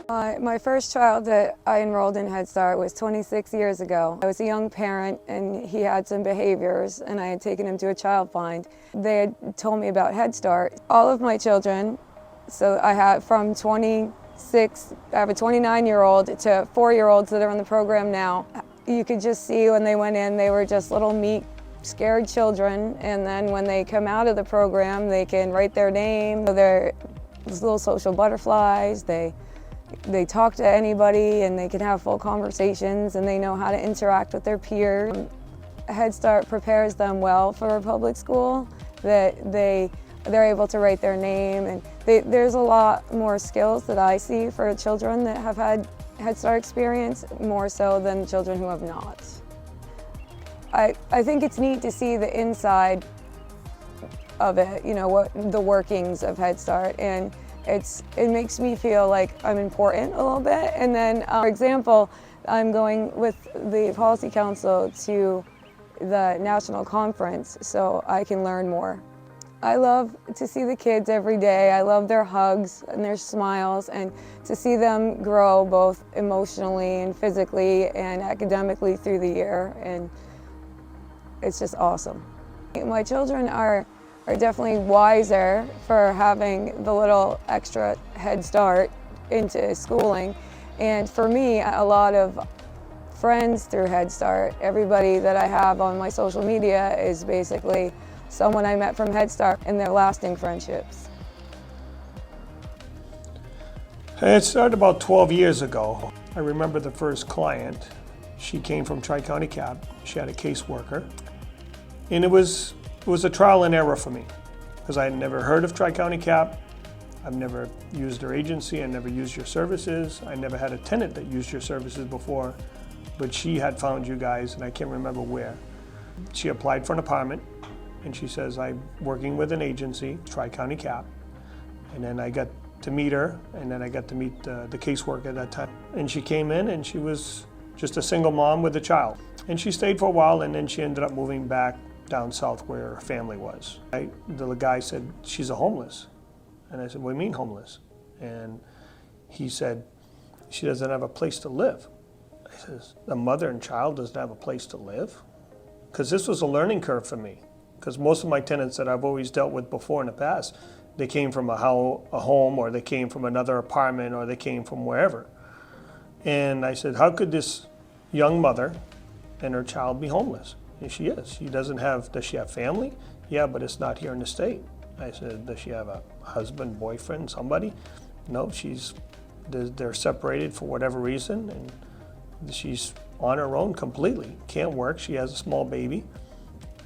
My first child that I enrolled in Head Start was 26 years ago. I was a young parent and he had some behaviors and I had taken him to a child find. They had told me about Head Start. All of my children, so I have from 26, I have a 29-year-old to 4-year-olds that are in the program now. You could just see when they went in, they were just little meek, scared children, and then when they come out of the program, they can write their name. They're little social butterflies. They talk to anybody and they can have full conversations and they know how to interact with their peers. Head Start prepares them well for a public school, that they're able to write their name, and there's a lot more skills that I see for children that have had Head Start experience, more so than children who have not. I think it's neat to see the inside of it, you know, what the workings of Head Start, and it makes me feel like I'm important a little bit. And then, for example, I'm going with the Policy Council to the national conference so I can learn more. I love to see the kids every day. I love their hugs and their smiles, and to see them grow both emotionally and physically and academically through the year, and it's just awesome. My children are definitely wiser for having the little extra head start into schooling. And for me, a lot of friends through Head Start, everybody that I have on my social media is basically someone I met from Head Start, and they're lasting friendships. It started about 12 years ago. I remember the first client. She came from Tri-County CAP. She had a caseworker. And it was a trial and error for me, because I had never heard of Tri-County CAP. I've never used their agency. I never used your services. I never had a tenant that used your services before, but she had found you guys, and I can't remember where. She applied for an apartment, and she says, I'm working with an agency, Tri-County CAP. And then I got to meet her, and then I got to meet the caseworker at that time. And she came in, and she was just a single mom with a child. And she stayed for a while, and then she ended up moving back down south where her family was. The guy said, she's a homeless. And I said, what do you mean homeless? And he said, she doesn't have a place to live. I says, a mother and child doesn't have a place to live? Because this was a learning curve for me. Because most of my tenants that I've always dealt with before in the past, they came from a home, or they came from another apartment, or they came from wherever. And I said, how could this young mother and her child be homeless? And she is. She doesn't have, does she have family? Yeah, but it's not here in the state. I said, does she have a husband, boyfriend, somebody? No, they're separated for whatever reason, and she's on her own completely. Can't work, she has a small baby.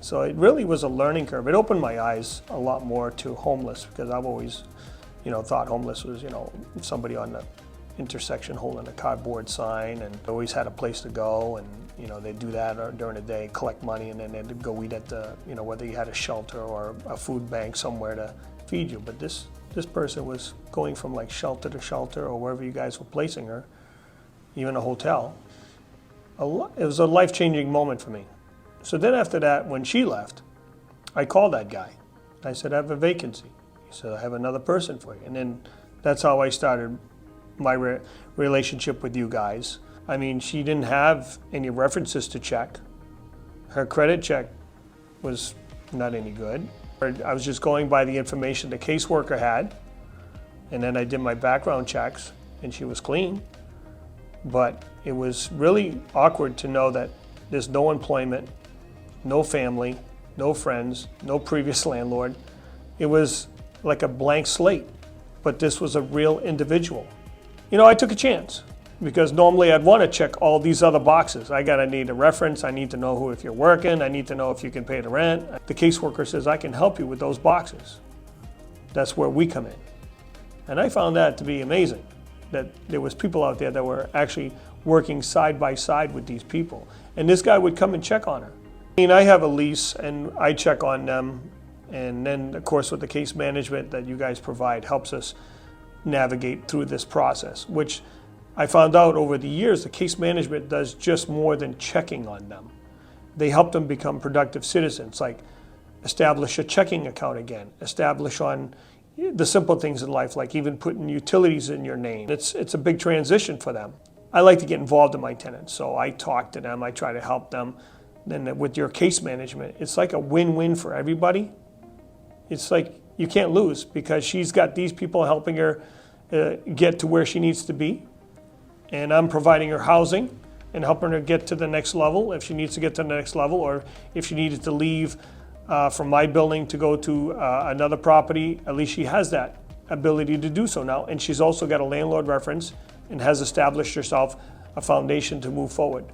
So it really was a learning curve. It opened my eyes a lot more to homeless, because I've always, thought homeless was, somebody on the intersection holding a cardboard sign, and always had a place to go, and they'd do that during the day, collect money, and then they'd go eat at the, whether you had a shelter or a food bank somewhere to feed you. But this person was going from like shelter to shelter, or wherever you guys were placing her, even a hotel. It was a life-changing moment for me. So then after that, when she left, I called that guy. I said, I have a vacancy. He said, I have another person for you. And then that's how I started my relationship with you guys. I mean, she didn't have any references to check. Her credit check was not any good. I was just going by the information the caseworker had, and then I did my background checks, and she was clean. But it was really awkward to know that there's no employment, no family, no friends, no previous landlord. It was like a blank slate, but this was a real individual. I took a chance, because normally I'd want to check all these other boxes. I need a reference, I need to know if you're working, I need to know if you can pay the rent. The caseworker says, I can help you with those boxes. That's where we come in. And I found that to be amazing, that there was people out there that were actually working side by side with these people. And this guy would come and check on her. I have a lease, and I check on them, and then of course with the case management that you guys provide helps us navigate through this process, which I found out over the years the case management does just more than checking on them. They help them become productive citizens, like establish a checking account again, establish on the simple things in life, like even putting utilities in your name. It's a big transition for them. I like to get involved in my tenants, so I talk to them, I try to help them. Then with your case management, it's like a win-win for everybody. It's like you can't lose because she's got these people helping her get to where she needs to be, and I'm providing her housing and helping her get to the next level if she needs to get to the next level, or if she needed to leave from my building to go to another property, at least she has that ability to do so now. And she's also got a landlord reference and has established herself a foundation to move forward.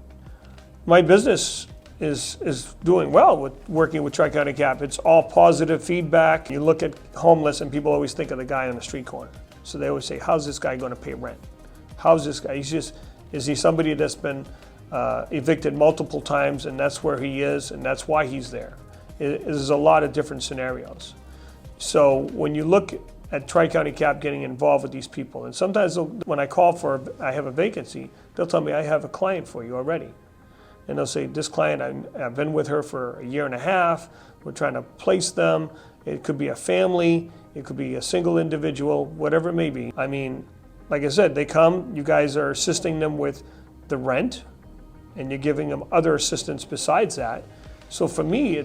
My business is doing well with working with Tri-County Cap. It's all positive feedback. You look at homeless and people always think of the guy on the street corner. So they always say, how's this guy going to pay rent? How's this guy? Is he somebody that's been evicted multiple times and that's where he is and that's why he's there? There's a lot of different scenarios. So when you look at Tri-County Cap getting involved with these people, and sometimes when I call I have a vacancy, they'll tell me I have a client for you already. And they'll say, this client, I've been with her for a year and a half, we're trying to place them. It could be a family, it could be a single individual, whatever it may be. I mean, like I said, they come, you guys are assisting them with the rent, and you're giving them other assistance besides that. So for me,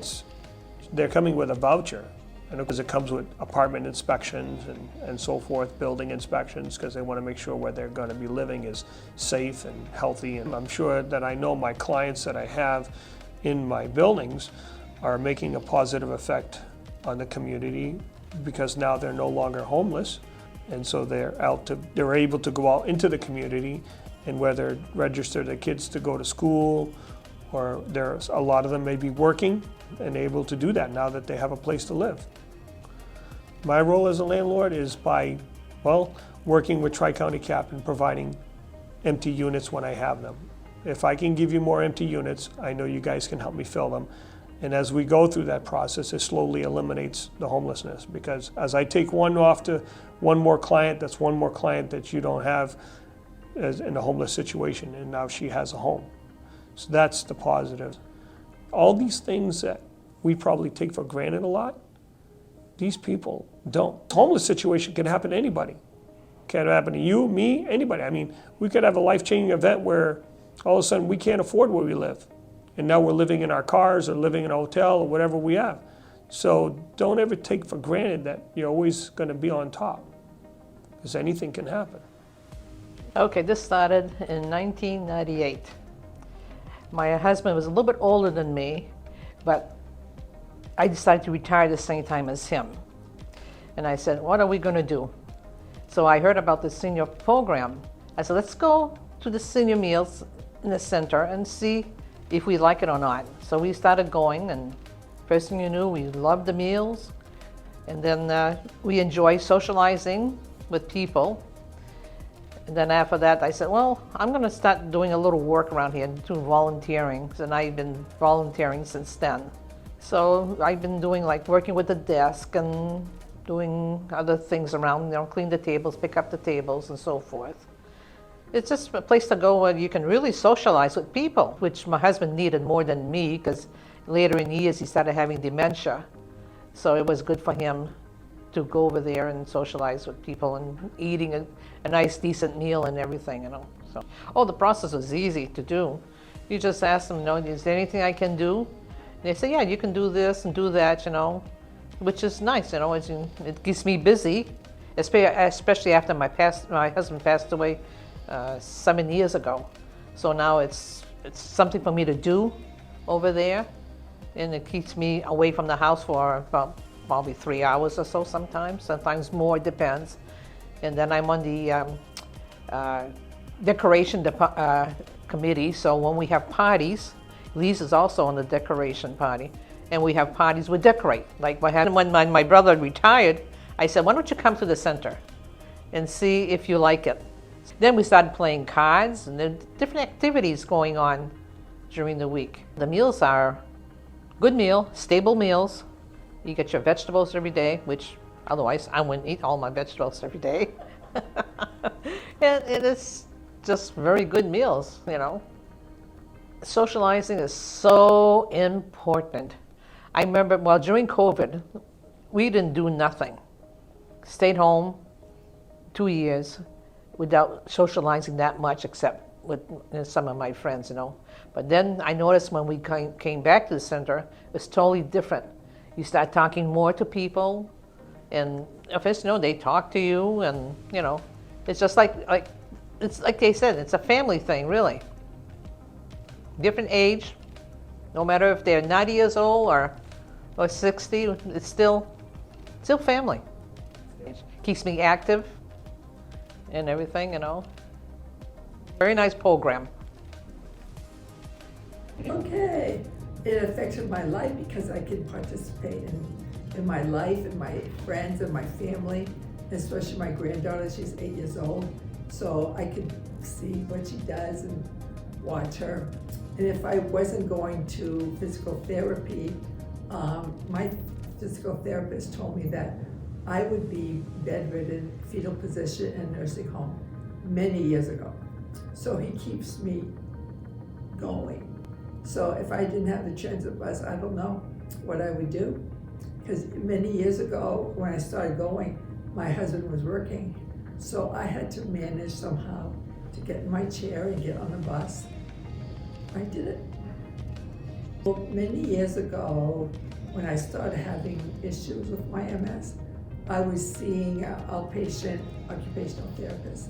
they're coming with a voucher, and because it comes with apartment inspections and so forth, building inspections, because they want to make sure where they're going to be living is safe and healthy. And I'm sure that I know my clients that I have in my buildings are making a positive effect on the community because now they're no longer homeless, and so they're able to go out into the community and whether register their kids to go to school, or a lot of them may be working and able to do that now that they have a place to live. My role as a landlord is by, working with Tri-County Cap and providing empty units when I have them. If I can give you more empty units, I know you guys can help me fill them. And as we go through that process, it slowly eliminates the homelessness, because as I take one off to one more client, that's one more client that you don't have as in a homeless situation, and now she has a home. So that's the positive. All these things that we probably take for granted a lot, these people don't. Homeless situation can happen to anybody. Can happen to you, me, anybody. I mean, we could have a life-changing event where all of a sudden we can't afford where we live. And now we're living in our cars or living in a hotel or whatever we have. So don't ever take for granted that you're always going to be on top, because anything can happen. Okay, this started in 1998. My husband was a little bit older than me, but I decided to retire the same time as him. And I said, what are we going to do? So I heard about the senior program. I said, let's go to the senior meals in the center and see if we like it or not. So we started going, and first thing you knew, we loved the meals. And then we enjoy socializing with people. And then after that, I said, well, I'm going to start doing a little work around here, doing volunteering. And I've been volunteering since then. So I've been doing like working with the desk and doing other things around, clean the tables, pick up the tables and so forth. It's just a place to go where you can really socialize with people, which my husband needed more than me, because later in years he started having dementia. So it was good for him to go over there and socialize with people and eating a nice, decent meal and everything, So, the process was easy to do. You just ask them, is there anything I can do? And they say, yeah, you can do this and do that, which is nice, it keeps me busy, especially after my husband passed away 7 years ago. So now it's something for me to do over there, and it keeps me away from the house for about probably 3 hours or so sometimes more, it depends. And then I'm on the decoration committee, so when we have parties, Lise is also on the decoration party, and we have parties, we decorate. Like when my brother retired, I said, why don't you come to the center and see if you like it? Then we started playing cards, and there are different activities going on during the week. The meals are good meal, stable meals. You get your vegetables every day, which otherwise I wouldn't eat all my vegetables every day. And it's just very good meals, Socializing is so important. I remember, during COVID, we didn't do nothing. stayed home 2 years without socializing that much, except with some of my friends, But then I noticed when we came back to the center, it's totally different. You start talking more to people, and if it's, they talk to you, and it's just like it's like they said, it's a family thing, really. Different age, no matter if they're 90 years old or 60, it's still family. It keeps me active and everything, Very nice program. Okay, it affected my life because I could participate in my life and my friends and my family, especially my granddaughter. She's 8 years old, so I could see what she does and watch her. And if I wasn't going to physical therapy, my physical therapist told me that I would be bedridden, fetal position in a nursing home many years ago. So he keeps me going. So if I didn't have the transit bus, I don't know what I would do. Because many years ago, when I started going, my husband was working. So I had to manage somehow to get in my chair and get on the bus. I did it. Well, many years ago, when I started having issues with my MS, I was seeing an outpatient occupational therapist.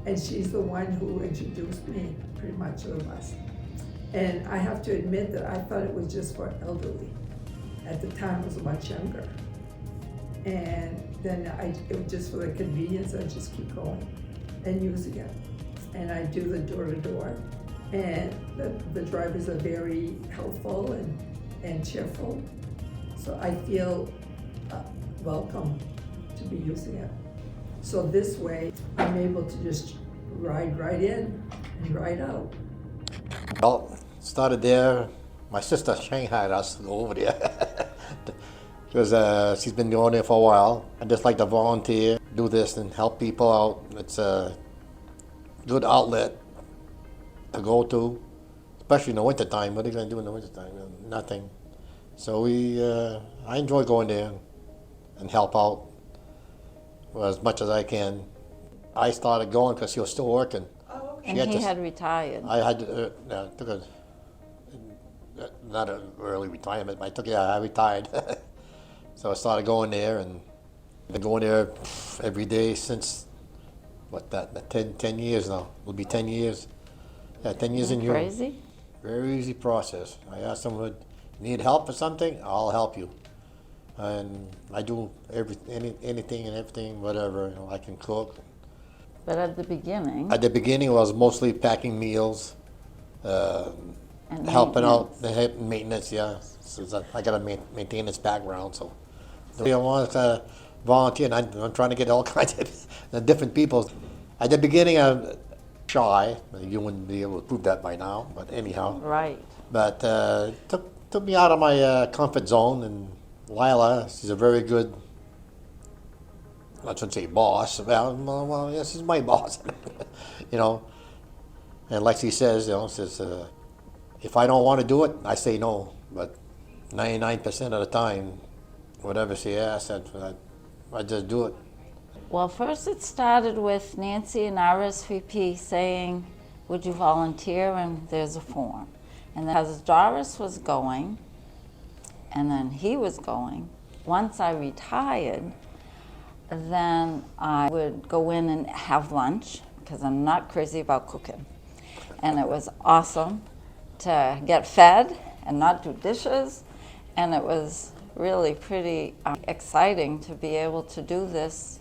And she's the one who introduced me pretty much to the bus. And I have to admit that I thought it was just for elderly. At the time, I was much younger. And then it was just for the convenience, I just keep going and using it. And I do the door-to-door. And the drivers are very helpful and cheerful. So I feel welcome to be using it. So this way, I'm able to just ride right in and ride out. Well, started there. My sister shanghaied us to go over there because she's been going there for a while. I just like to volunteer, do this, and help people out. It's a good outlet to go to, especially in the wintertime. What are you going to do in the wintertime? Nothing. So I enjoy going there and help out as much as I can. I started going because she was still working. And he had retired. I had took a not an early retirement, but I retired. So I started going there and been going there every day since 10 years now. It'll be 10 years. Yeah, 10 years in here. Crazy. Very easy process. I ask someone, need help for something? I'll help you. And I do anything and everything, whatever. I can cook. But at the beginning. At the beginning, I was mostly packing meals, and helping out, maintenance. maintenance, yeah. So I got a maintenance background, so. I want to volunteer, and I'm trying to get all kinds of different people. At the beginning, I'm shy. You wouldn't be able to prove that by now, but anyhow. Right. But took me out of my comfort zone, and Lila, she's a very good, I shouldn't say boss. Well, yes, she's my boss. And like she says, says, if I don't want to do it, I say no. But 99% of the time, whatever she asks, I just do it. Well, first it started with Nancy and RSVP saying, would you volunteer? And there's a form. And then as Doris was going, and then he was going, once I retired, then I would go in and have lunch, because I'm not crazy about cooking. And it was awesome to get fed and not do dishes. And it was really pretty exciting to be able to do this.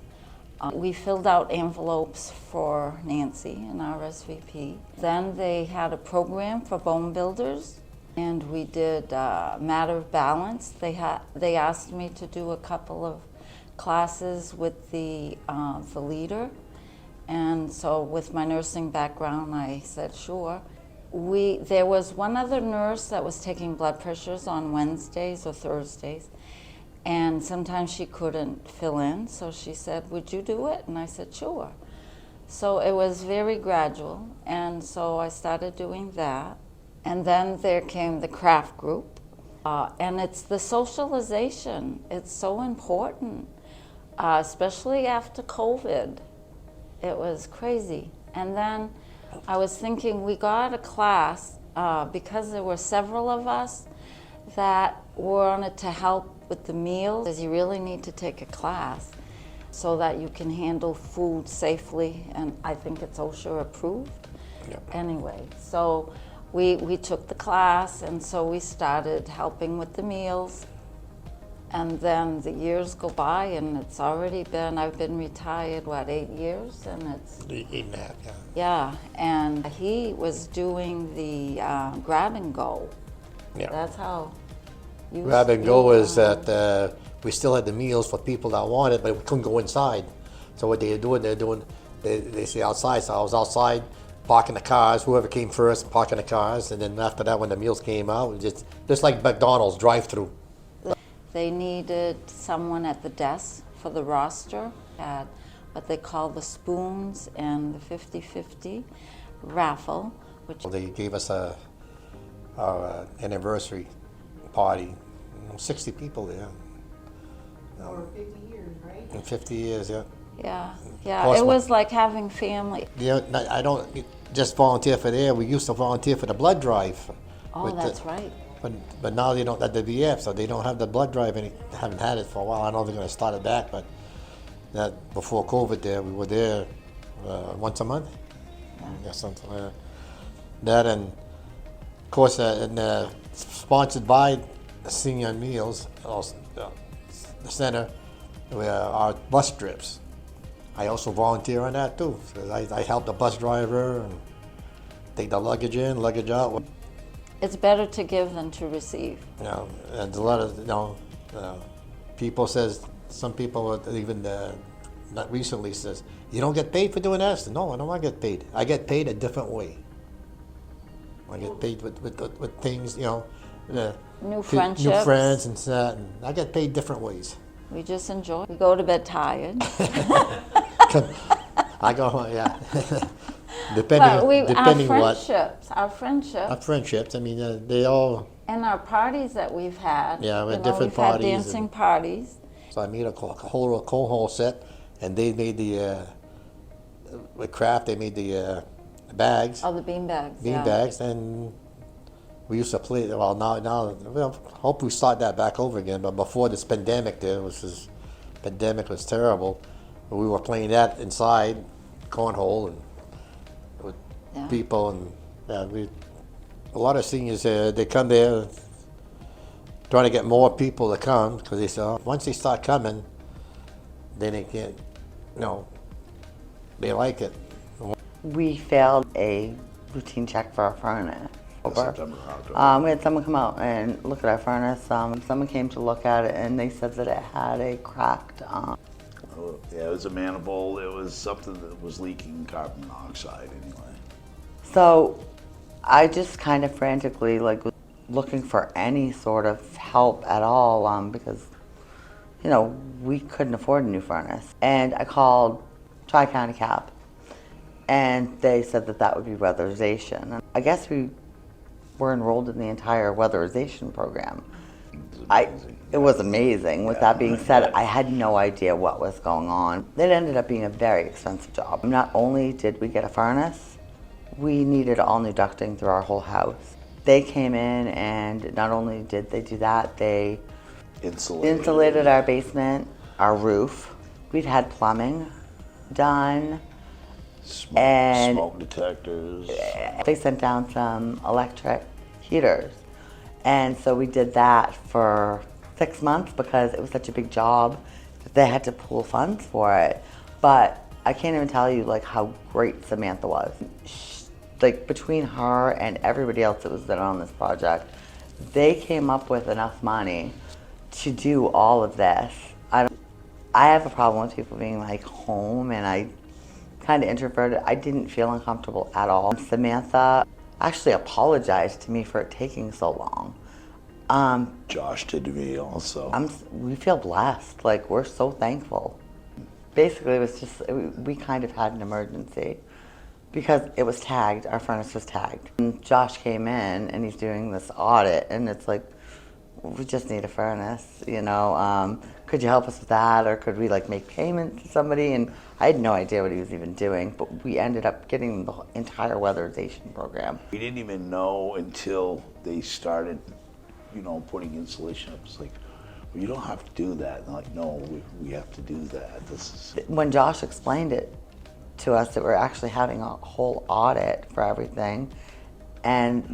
We filled out envelopes for Nancy and RSVP. Then they had a program for bone builders, and we did Matter of Balance. They asked me to do a couple of classes with the leader, and so with my nursing background, I said sure. There was one other nurse that was taking blood pressures on Wednesdays or Thursdays, and sometimes she couldn't fill in, so she said, would you do it? And I said, sure. So it was very gradual, and so I started doing that. And then there came the craft group, and it's the socialization. It's so important. especially after COVID. It was crazy. And then I was thinking, we got a class because there were several of us that wanted to help with the meals, because you really need to take a class so that you can handle food safely, and I think it's OSHA approved. Yep. Anyway, so we took the class, and so we started helping with the meals. And then the years go by, and it's already been, I've been retired, 8 years? And it's, 8.5, yeah. yeah, and he was doing the grab and go. Yeah. That's how you Grab and go is that we still had the meals for people that wanted, but we couldn't go inside. So what they're doing, they say outside. So I was outside parking the cars, whoever came first, parking the cars, and then after that, when the meals came out, it was just like McDonald's drive-through. They needed someone at the desk for the roster, had what they call the spoons and the 50-50 raffle, which They gave us our anniversary party. 60 people there. Over 50 years, right? In 50 years, yeah. yeah, course, it was like having family. Yeah, I don't just volunteer for there. We used to volunteer for the blood drive. Oh, that's right. But now they don't have the VF, so they don't have the blood drive. Haven't had it for a while. I know they're going to start it back, but that before COVID, there we were there once a month. Yeah, something like that. That and of course, sponsored by Senior Meals, the center, our bus trips. I also volunteer on that too. So I help the bus driver and take the luggage in, luggage out. It's better to give than to receive. You know, and a lot of people says, some people even not recently says, you don't get paid for doing that. No, I don't want to get paid. I get paid a different way. I get paid with things, New friendships. new friends and that, and I get paid different ways. We just enjoy. We go to bed tired. I go home, yeah. But depending what. Our friendships, I mean, they all. and our parties that we've had. Yeah, we had you know, different we've parties had dancing and- parties. So I made a whole cornhole set, and they made with Kraft. They made the bags, Oh, the bean bags. bean yeah. bags, and we used to play. Well, well, hope we start that back over again. But before this pandemic, pandemic was terrible. We were playing that inside, cornhole, and with Yeah. people, and a lot of seniors they come there trying to get more people to come because they say once they start coming, then they can't, they like it. We failed a routine check for our furnace. September, October. We had someone come out and look at our furnace. Someone came to look at it and they said that it had a cracked. Oh, yeah, it was a manifold. It was something that was leaking carbon monoxide anyway. So I just kind of frantically was looking for any sort of help at all because, we couldn't afford a new furnace. And I called Tri-County Cap and they said that would be weatherization. And I guess we were enrolled in the entire weatherization program. It was amazing. With that being said, I had no idea what was going on. It ended up being a very expensive job. Not only did we get a furnace, we needed all new ducting through our whole house. They came in and not only did they do that, they insulated our basement, our roof. We'd had plumbing done. And smoke detectors. they sent down some electric heaters. And so we did that for 6 months because it was such a big job that they had to pool funds for it. But I can't even tell you how great Samantha was. Between her and everybody else that was there on this project, they came up with enough money to do all of this. I have a problem with people being home, and I kind of introverted. I didn't feel uncomfortable at all. Samantha actually apologized to me for it taking so long. Josh did to me also. We feel blessed. We're so thankful. Basically, it was just, we kind of had an emergency because it was tagged, our furnace was tagged. And Josh came in and he's doing this audit and it's we just need a furnace, could you help us with that, or could we like make payments to somebody? And I had no idea what he was even doing, but we ended up getting the entire weatherization program. We didn't even know until they started, you know, putting insulation up. It's like, well, you don't have to do that. And they're like, no, we have to do that. This is. When Josh explained it to us that we're actually having a whole audit for everything, and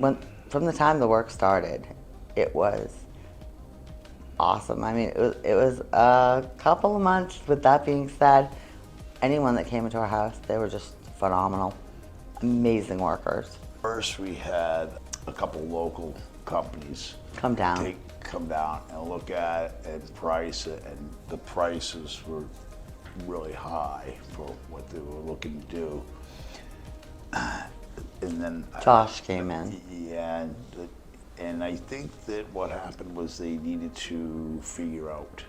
from the time the work started, it was awesome. I mean, it was a couple of months. With that being said, anyone that came into our house, they were just phenomenal, amazing workers. First, we had a couple local companies Come down. come down and look at it and price it, and the prices were really high for what they were looking to do. And then Josh came in. Yeah, and I think that what happened was they needed to figure out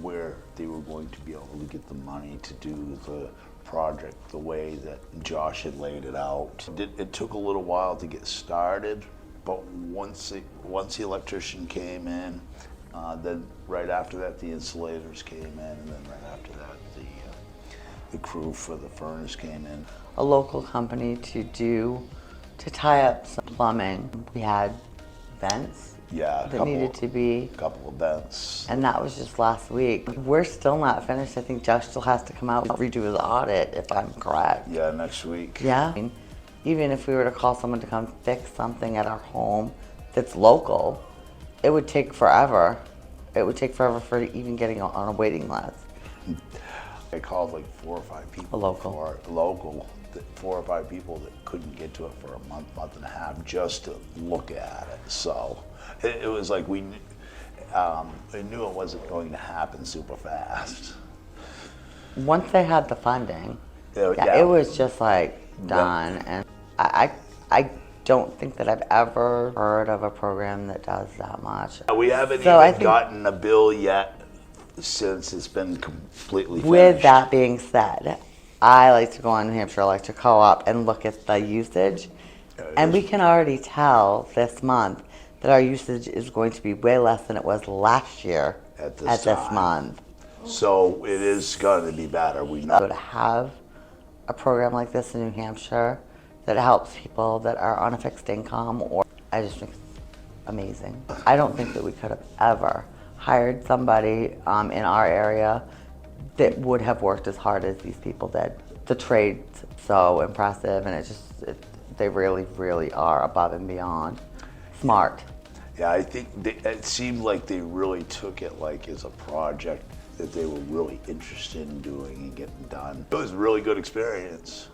where they were going to be able to get the money to do the project the way that Josh had laid it out. It took a little while to get started, but once the electrician came in, then right after that the insulators came in, and then right after that the crew for the furnace came in. A local company to tie up some plumbing. We had vents Yeah, that needed to be, a couple of vents. and that was just last week. We're still not finished. I think Josh still has to come out and redo his audit, if I'm correct. Yeah, next week. Yeah. I mean, even if we were to call someone to come fix something at our home that's local, it would take forever. It would take forever for even getting on a waiting list. I called like 4 or 5 people. Local. 4 or 5 people that couldn't get to it for a month and a half just to look at it. So it was like I knew it wasn't going to happen super fast. Once they had the funding, Yeah. it was just like done. And I don't think that I've ever heard of a program that does that much. We haven't So I even think- gotten a bill yet since it's been completely finished. With that being said, I like to go on New Hampshire Electric Co-op and look at the usage. And we can already tell this month that our usage is going to be way less than it was last year At this time. month. So it is going to be better. We So know. to have a program like this in New Hampshire that helps people that are on a fixed income, or I just think it's amazing. I don't think that we could have ever hired somebody in our area that would have worked as hard as these people did. The trade's so impressive, and they really, really are above and beyond smart. Yeah, I think it seemed like they really took it like as a project that they were really interested in doing and getting done. It was a really good experience.